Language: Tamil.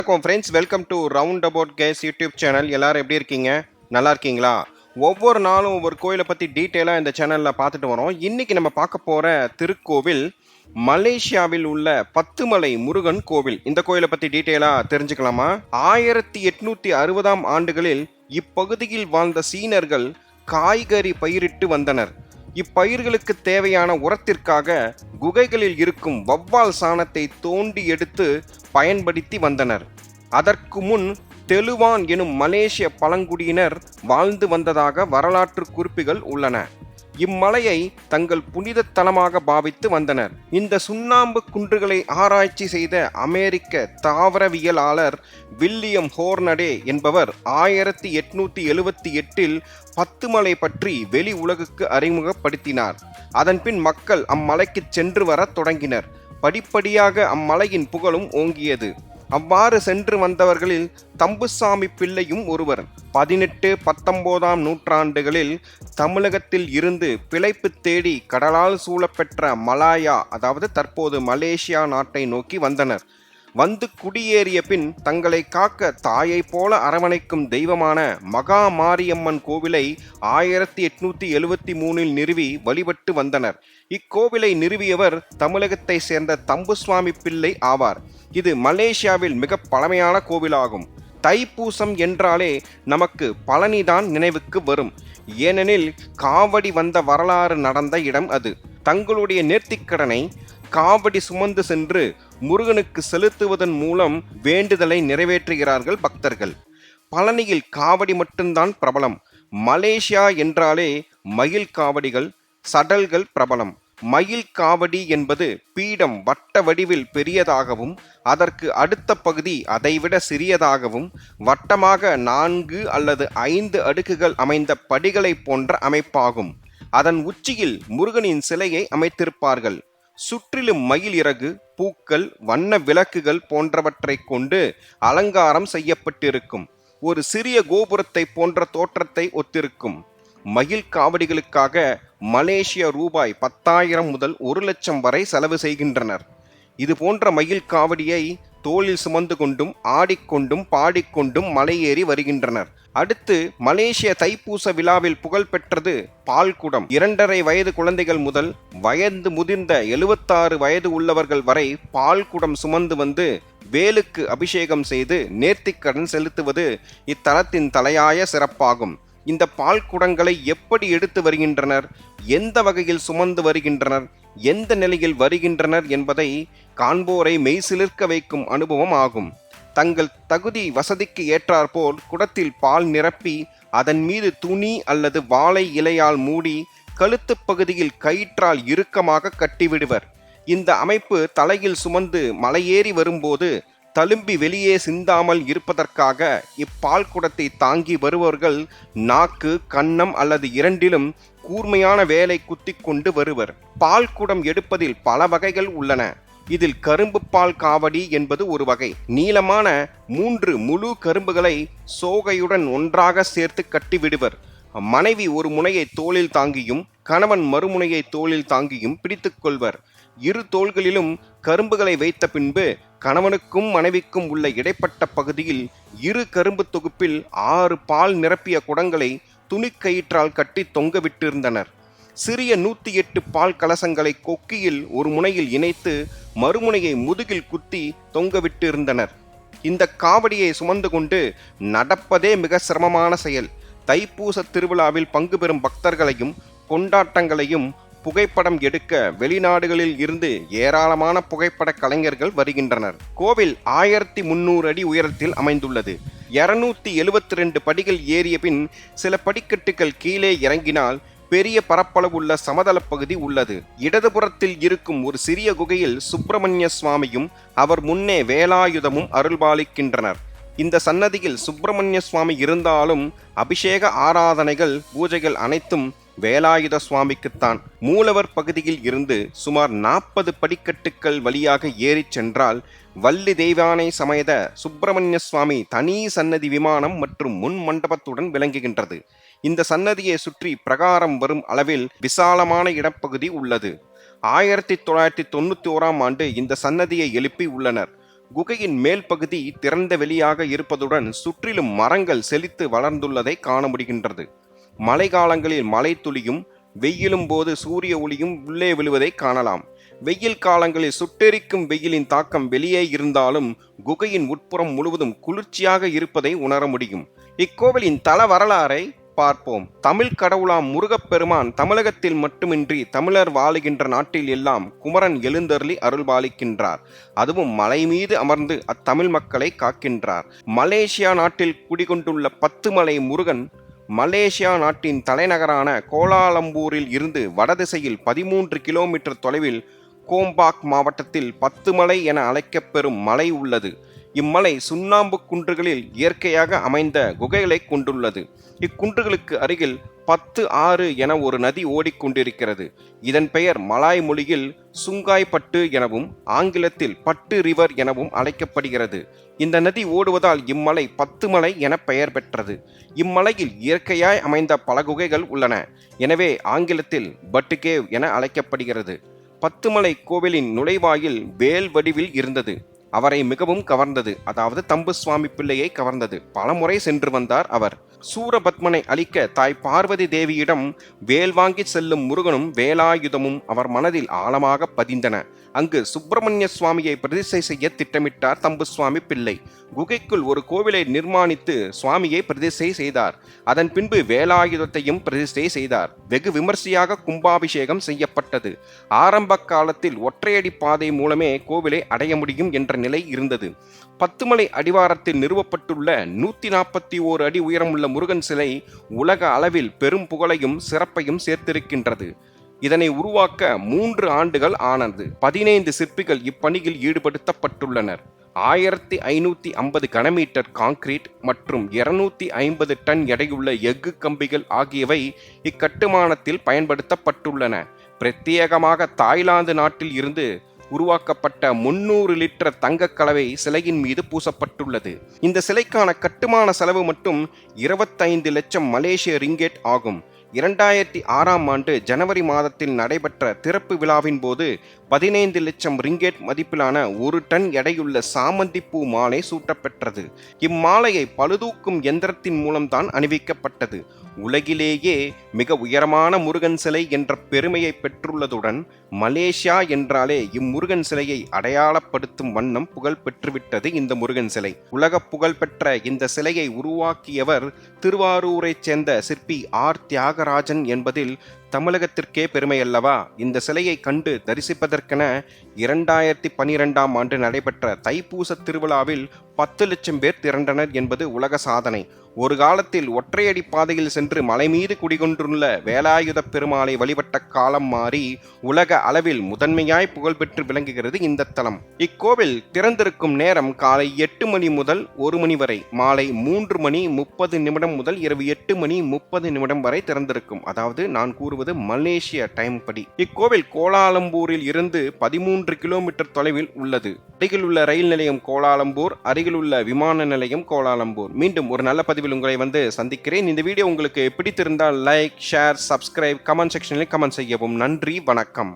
வணக்கம் friends, welcome to round about case YouTube channel. எல்லாரும் எப்படி இருக்கீங்க? நல்லா இருக்கீங்களா? ஒவ்வொரு நாளும் ஒவ்வொரு கோயிலை பற்றி டீட்டெயிலாக இந்த சேனலில் பார்த்துட்டு வரோம். இன்னைக்கு நம்ம பார்க்க போகிற திருக்கோவில் மலேசியாவில் உள்ள பத்துமலை முருகன் கோவில். இந்த கோயிலை பற்றி டீட்டெயிலாக தெரிஞ்சுக்கலாமா? 1860ஆம் ஆண்டுகளில் இப்பகுதியில் வாழ்ந்த சீனர்கள் காய்கறி பயிரிட்டு வந்தனர். இப்பயிர்களுக்கு தேவையான உரத்திற்காக குகைகளில் இருக்கும் வவ்வால் சாணத்தை தோண்டி எடுத்து பயன்படுத்தி வந்தனர். அதற்கு முன் தெலுவான் எனும் மலேசிய பழங்குடியினர் வாழ்ந்து வந்ததாக வரலாற்று குறிப்புகள் உள்ளன. இம்மலையை தங்கள் புனித தலமாக பாவித்து வந்தனர். இந்த சுண்ணாம்பு குன்றுகளை ஆராய்ச்சி செய்த அமெரிக்க தாவரவியலாளர் வில்லியம் ஹோர்னடே என்பவர் 1878இல் பத்துமலை பற்றி வெளி உலகுக்கு அறிமுகப்படுத்தினார். அதன்பின் மக்கள் அம்மலைக்கு சென்று வர தொடங்கினர். படிப்படியாக அம்மலையின் புகழும் ஓங்கியது. அவ்வாறு சென்று வந்தவர்களில் தம்புசாமி பிள்ளையும் ஒருவர். 18-19ஆம் நூற்றாண்டுகளில் தமிழகத்தில் இருந்து பிழைப்பு தேடி கடலால் சூழப்பெற்ற மலாயா, அதாவது தற்போது மலேசியா நாட்டை நோக்கி வந்தனர். வந்து குடியேறிய பின் தங்களை காக்க தாயை போல அரவணைக்கும் தெய்வமான மகா மாரியம்மன் கோவிலை 1873இல் நிறுவி வழிபட்டு வந்தனர். இக்கோவிலை நிறுவியவர் தமிழகத்தை சேர்ந்த தம்புசுவாமி பிள்ளை ஆவார். இது மலேசியாவில் மிக பழமையான கோவிலாகும். தைப்பூசம் என்றாலே நமக்கு பழனிதான் நினைவுக்கு வரும். ஏனெனில் காவடி வந்த வரலாறு நடந்த இடம் அது. தங்களுடைய நேர்த்திக்கடனை காவடி சுமந்து சென்று முருகனுக்கு செலுத்துவதன் மூலம் வேண்டுதலை நிறைவேற்றுகிறார்கள் பக்தர்கள். பழனியில் காவடி மட்டும்தான் பிரபலம். மலேசியா என்றாலே மயில் காவடிகள், சடல்கள் பிரபலம். மயில் காவடி என்பது பீடம் வட்ட வடிவில் பெரியதாகவும் அதற்கு அடுத்த பகுதி அதைவிட சிறியதாகவும் வட்டமாக 4 அல்லது 5 அடுக்குகள் அமைந்த படிகளை போன்ற அமைப்பாகும். அதன் உச்சியில் முருகனின் சிலையை அமைத்திருப்பார்கள். சுற்றிலும் மயில் இறகு, பூக்கள், வண்ண விளக்குகள் போன்றவற்றை கொண்டு அலங்காரம் செய்யப்பட்டிருக்கும். ஒரு சிறிய கோபுரத்தை போன்ற தோற்றத்தை ஒத்திருக்கும். மயில் காவடிகளுக்காக மலேசிய ரூபாய் 10,000 முதல் 1,00,000 வரை செலவு செய்கின்றனர். இது போன்ற மயில் காவடியை தோளில் சுமந்து கொண்டும் ஆடிக்கொண்டும் பாடிக்கொண்டும் மலையேறி வருகின்றனர். அடுத்து மலேசிய தைப்பூச விழாவில் புகழ் பெற்றது பால்குடம். 2.5 வயது குழந்தைகள் முதல் வயது முதிர்ந்த 76 வயது உள்ளவர்கள் வரை பால்குடம் சுமந்து வந்து வேலுக்கு அபிஷேகம் செய்து நேர்த்திக்கடன் செலுத்துவது இத்தலத்தின் தலையாய சிறப்பாகும். இந்த பால் குடங்களை எப்படி எடுத்து வருகின்றனர், எந்த வகையில் சுமந்து வருகின்றனர், எந்த நிலையில் வருகின்றனர் என்பதை காண்போரை மெய்சிலிர்க்க வைக்கும் அனுபவம் ஆகும். தங்கள் தகுதி வசதிக்கு ஏற்றாற்போல் குடத்தில் பால் நிரப்பி அதன் மீது துணி அல்லது வாழை இலையால் மூடி கழுத்து பகுதியில் கயிற்றால் இறுக்கமாக கட்டிவிடுவர். இந்த அமைப்பு தலையில் சுமந்து மலையேறி வரும்போது தழும்பி வெளியே சிந்தாமல் இருப்பதற்காக இப்பால் குடத்தை தாங்கி வருபவர்கள் நாக்கு, கன்னம் அல்லது இரண்டிலும் கூர்மையான வேலை குத்தி கொண்டு வருவர். பால் குடம் எடுப்பதில் பல வகைகள் உள்ளன. இதில் கரும்பு பால் காவடி என்பது ஒரு வகை. நீளமான 3 முழு கரும்புகளை சோகையுடன் ஒன்றாக சேர்த்து கட்டிவிடுவர். மனைவி ஒரு முனையை தோளில் தாங்கியும் கணவன் மறுமுனையை தோளில் தாங்கியும் பிடித்துக் கொள்வர். இரு தோள்களிலும் கரும்புகளை வைத்த பின்பு கணவனுக்கும் மனைவிக்கும் உள்ள இடைப்பட்ட பகுதியில் இரு கரும்பு தொகுப்பில் 6 பால் நிரப்பிய குடங்களை துணிக்கயிற்றால் கட்டி தொங்கவிட்டிருந்தனர். சிறிய 108 பால் கலசங்களை கொக்கியில் ஒரு முனையில் இணைத்து மறுமுனையை முதுகில் குத்தி தொங்கவிட்டிருந்தனர். இந்த காவடியை சுமந்து கொண்டு நடப்பதே மிக சிரமமான செயல். தைப்பூச திருவிழாவில் பங்கு பெறும் பக்தர்களையும் கொண்டாட்டங்களையும் புகைப்படம் எடுக்க வெளிநாடுகளில் இருந்து ஏராளமான புகைப்பட கலைஞர்கள் வருகின்றனர். கோவில் 1300 அடி உயரத்தில் அமைந்துள்ளது. 272 படிகள் ஏறிய பின் சில படிக்கட்டுகள் கீழே இறங்கினால் பெரிய பரப்பளவுள்ள சமதள பகுதி உள்ளது. இடதுபுறத்தில் இருக்கும் ஒரு சிறிய குகையில் சுப்பிரமணிய சுவாமியும் அவர் முன்னே வேலாயுதமும் அருள்பாலிக்கின்றனர். இந்த சன்னதியில் சுப்பிரமணிய சுவாமி இருந்தாலும் அபிஷேக ஆராதனைகள், பூஜைகள் அனைத்தும் வேலாயுத சுவாமிக்குத்தான். மூலவர் பகுதியில் இருந்து சுமார் 40 படிக்கட்டுக்கள் வழியாக ஏறிச் சென்றால் வள்ளி தெய்வானை சமேத சுப்பிரமணிய சுவாமி தனி சன்னதி விமானம் மற்றும் முன் மண்டபத்துடன் விளங்குகின்றது. இந்த சன்னதியை சுற்றி பிரகாரம் வரும் அளவில் விசாலமான இடப்பகுதி உள்ளது. 1991ஆம் ஆண்டு இந்த சன்னதியை எழுப்பி உள்ளனர். குகையின் மேல் பகுதி திறந்த வெளியாக இருப்பதுடன் சுற்றிலும் மரங்கள் செழித்து வளர்ந்துள்ளதை காண முடிகின்றது. மழை காலங்களில் மழை துளியும் வெயிலும் போது சூரிய ஒளியும் உள்ளே விழுவதை காணலாம். வெயில் காலங்களில் சுட்டெரிக்கும் வெயிலின் தாக்கம் வெளியே இருந்தாலும் குகையின் உட்புறம் முழுவதும் குளிர்ச்சியாக இருப்பதை உணர முடியும். இக்கோவிலின் தல வரலாறை பார்ப்போம். தமிழ் கடவுளாம் முருகப்பெருமான் தமிழகத்தில் மட்டுமின்றி தமிழர் வாழுகின்ற நாட்டில் எல்லாம் குமரன் எழுந்தருளி அருள்பாலிக்கின்றார். அதுவும் மலை மீது அமர்ந்து அத்தமிழ் மக்களை காக்கின்றார். மலேசியா நாட்டில் குடிகொண்டுள்ள 10 மலை முருகன் மலேசியா நாட்டின் தலைநகரான கோலாலம்பூரில் இருந்து வடதிசையில் 13 கிலோமீட்டர் தொலைவில் கோம்பாக் மாவட்டத்தில் 10 மலை என அழைக்கப்பெறும் மலை உள்ளது. இம்மலை சுண்ணாம்பு குன்றுகளில் இயற்கையாக அமைந்த குகைகளை கொண்டுள்ளது. இக்குன்றுகளுக்கு அருகில் 10 ஆறு என ஒரு நதி ஓடிக்கொண்டிருக்கிறது. இதன் பெயர் மலாய் மொழியில் சுங்காய் பட்டு எனவும் ஆங்கிலத்தில் பட்டு ரிவர் எனவும் அழைக்கப்படுகிறது. இந்த நதி ஓடுவதால் இம்மலை 10 மலை என பெயர் பெற்றது. இம்மலையில் இயற்கையாய் அமைந்த பல குகைகள் உள்ளன. எனவே ஆங்கிலத்தில் பட்டு கேவ் என அழைக்கப்படுகிறது. 10 மலை கோவிலின் நுழைவாயில் வேல் வடிவில் இருந்தது. அவரை மிகவும் கவர்ந்தது. அதாவது தம்புசுவாமி பிள்ளையை கவர்ந்தது. பலமுறை சென்று வந்தார் அவர். சூரபத்மனை அழிக்க தாய் பார்வதி தேவியிடம் வேல் வாங்கி செல்லும் முருகனும் வேலாயுதமும் அவர் மனதில் ஆழமாக பதிந்தன. அங்கு சுப்பிரமணிய சுவாமியை பிரதிஷ்டை செய்ய திட்டமிட்டார் தம்புசுவாமி பிள்ளை. குகைக்குள் ஒரு கோவிலை நிர்மாணித்து சுவாமியை பிரதிஷ்டை செய்தார். அதன் பின்பு வேலாயுதத்தையும் பிரதிஷ்டை செய்தார். வெகு விமர்சையாக கும்பாபிஷேகம் செய்யப்பட்டது. ஆரம்ப காலத்தில் ஒற்றையடி பாதை மூலமே கோவிலை அடைய முடியும் என்ற நிலை இருந்தது. 10 மலை அடிவாரத்தில் நிறுவப்பட்டுள்ள 141 அடி உயரமுள்ள முருகன் சிலை உலக அளவில் பெரும் புகழையும் சிறப்பையும் சேர்த்திருக்கின்றது. இதனை உருவாக்க 3 ஆண்டுகள் ஆனது. 15 சிற்பிகள் இப்பணியில் ஈடுபடுத்தப்பட்டுள்ளனர். 1550 கனமீட்டர் கான்கிரீட் மற்றும் 250 டன் எடையுள்ள எஃகு கம்பிகள் ஆகியவை இக்கட்டுமானத்தில் பயன்படுத்தப்பட்டுள்ளன. பிரத்யேகமாக தாய்லாந்து நாட்டில் இருந்து உருவாக்கப்பட்ட 300 லிட்டர் தங்க கலவை சிலையின் மீது பூசப்பட்டுள்ளது. இந்த சிலைக்கான கட்டுமான செலவு மட்டும் 25 லட்சம் மலேசிய ரிங்கெட் ஆகும். 2006ஆம் ஆண்டு ஜனவரி மாதத்தில் நடைபெற்ற திறப்பு விழாவின் போது 15 லட்சம் ரிங்கெட் மதிப்பிலான 1 டன் எடையுள்ள சாமந்தி பூ மாலை சூட்டப்பெற்றது. இம்மாலையை பழுதூக்கும் எந்திரத்தின் மூலம்தான் அணிவிக்கப்பட்டது. உலகிலேயே மிக உயரமான முருகன் சிலை என்ற பெருமையை பெற்றுள்ளதுடன் மலேசியா என்றாலே இம்முருகன் சிலையை அடையாளப்படுத்தும் வண்ணம் புகழ் பெற்றுவிட்டது இந்த முருகன் சிலை. உலக புகழ்பெற்ற இந்த சிலையை உருவாக்கியவர் திருவாரூரைச் சேர்ந்த சிற்பி ஆர் தியாகராஜன் என்பதில் தமிழகத்திற்கே பெருமையல்லவா? இந்த சிலையை கண்டு தரிசிப்பதற்கென 2012ஆம் ஆண்டு நடைபெற்ற தைப்பூச திருவிழாவில் 10 லட்சம் பேர் திரண்டனர் என்பது உலக சாதனை. ஒரு காலத்தில் ஒற்றையடி பாதையில் சென்று மலை மீது குடிகொண்டுள்ள வேலாயுத பெருமாளை வழிபட்ட காலம் மாறி உலக அளவில் முதன்மையாய் புகழ்பெற்று விளங்குகிறது இந்த தலம். இக்கோவில் திறந்திருக்கும் நேரம் காலை 8 மணி முதல் 1 மணி வரை, மாலை 3 மணி 30 நிமிடம் முதல் இரவு 8 மணி 30 நிமிடம் வரை திறந்திருக்கும். அதாவது நான் கூறுவது மலேசிய டைம் படி. இக்கோவில் கோலாலம்பூரில் இருந்து 13 கிலோமீட்டர் தொலைவில் உள்ளது. அருகில் உள்ள ரயில் நிலையம் கோலாலம்பூர், அருகில் உள்ள விமான நிலையம் கோலாலம்பூர். மீண்டும் ஒரு நல்ல பதிவில் உங்களை சந்திக்கிறேன். இந்த வீடியோ உங்களுக்கு பிடித்திருந்தால் லைக், ஷேர், சப்ஸ்கிரைப், கமெண்ட் செக்ஷனில் கமெண்ட் செய்யவும். நன்றி, வணக்கம்.